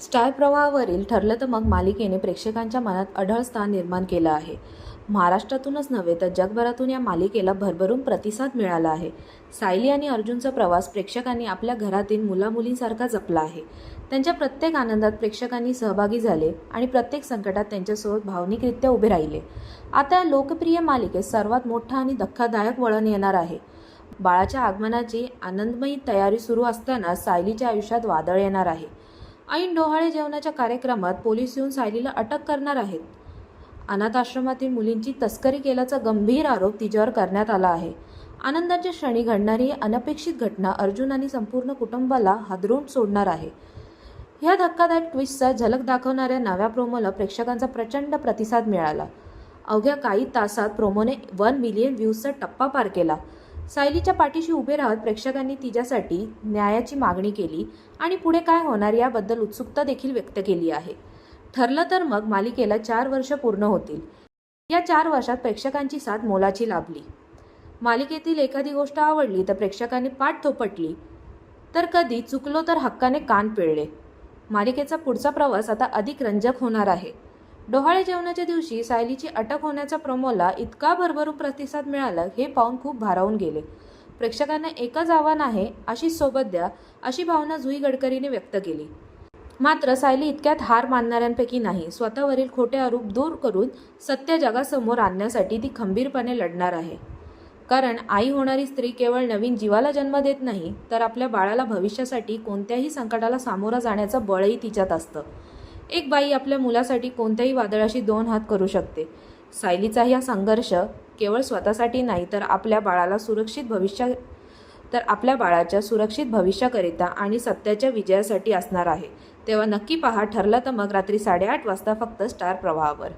Star प्रवाहावरील ठरलं तर मग मालिकेने प्रेक्षकांच्या मनात अढळ स्थान निर्माण केलं आहे. महाराष्ट्रातूनच नव्हे तर जगभरातून या मालिकेला भरभरून प्रतिसाद मिळाला आहे. सायली आणि अर्जुनचा प्रवास प्रेक्षकांनी आपल्या घरातील मुलामुलींसारखा जपला आहे. त्यांच्या प्रत्येक आनंदात प्रेक्षकांनी सहभागी झाले आणि प्रत्येक संकटात त्यांच्यासोबत भावनिकरित्या उभे राहिले. आता या लोकप्रिय मालिकेत सर्वात मोठा आणि धक्कादायक वळण येणार आहे. बाळाच्या आगमनाची आनंदमयी तयारी सुरू असताना सायलीच्या आयुष्यात वादळ येणार आहे. ऐन डोहाळे जेवणाच्या कार्यक्रमात पोलीस येऊन सायलीला अटक करणार आहेत. अनाथ आश्रमातील मुलींची तस्करी केल्याचा गंभीर आरोप तिच्यावर करण्यात आला आहे. आनंदाच्या क्षणी घडणारी ही अनपेक्षित घटना अर्जुन आणि संपूर्ण कुटुंबाला हादरून सोडणार आहे. ह्या धक्कादायक ट्विस्टचा झलक दाखवणाऱ्या नव्या प्रोमोला प्रेक्षकांचा प्रचंड प्रतिसाद मिळाला. अवघ्या काही तासात प्रोमोने 1 मिलियन व्ह्यूजचा टप्पा पार केला. सायलीच्या पाठीशी उभे राहत प्रेक्षकांनी तिच्यासाठी न्यायाची मागणी केली आणि पुढे काय होणार याबद्दल उत्सुकता देखील व्यक्त केली आहे. ठरलं तर मग मालिकेला 4 वर्ष पूर्ण होतील. या 4 वर्षात प्रेक्षकांची साथ मोलाची लाभली. मालिकेतील एखादी गोष्ट आवडली तर प्रेक्षकांनी पाठ थोपटली, तर कधी चुकलो तर हक्काने कान पिळले. मालिकेचा पुढचा प्रवास आता अधिक रंजक होणार आहे. डोहाळे जेवणाच्या दिवशी सायलीची अटक होण्याच्या प्रोमोला इतका भरभरून प्रतिसाद मिळाला हे पाहून खूप भारावून गेले. प्रेक्षकांना एकच आव्हान आहे, अशी सोबत द्या, अशी भावना जुई गडकरीने व्यक्त केली. मात्र सायली इतक्यात हार मानणाऱ्यांपैकी नाही. स्वतःवरील खोटे आरोप दूर करून सत्य जगासमोर आणण्यासाठी ती खंबीरपणे लढणार आहे. कारण आई होणारी स्त्री केवळ नवीन जीवाला जन्म देत नाही, तर आपल्या बाळाला भविष्यासाठी कोणत्याही संकटाला सामोरा जाण्याचं बळही तिच्यात असतं. एक बाई आपल्या मुलासाठी कोणत्याही वादळाशी 2 हात करू शकते. सायलीचा हा संघर्ष केवळ स्वतःसाठी नाही तर आपल्या बाळाच्या सुरक्षित भविष्याकरिता आणि सत्याच्या विजयासाठी असणार आहे. तेव्हा नक्की पहा. ठरलं तर मग रात्री 8:30 वाजता फक्त स्टार प्रवाहावर.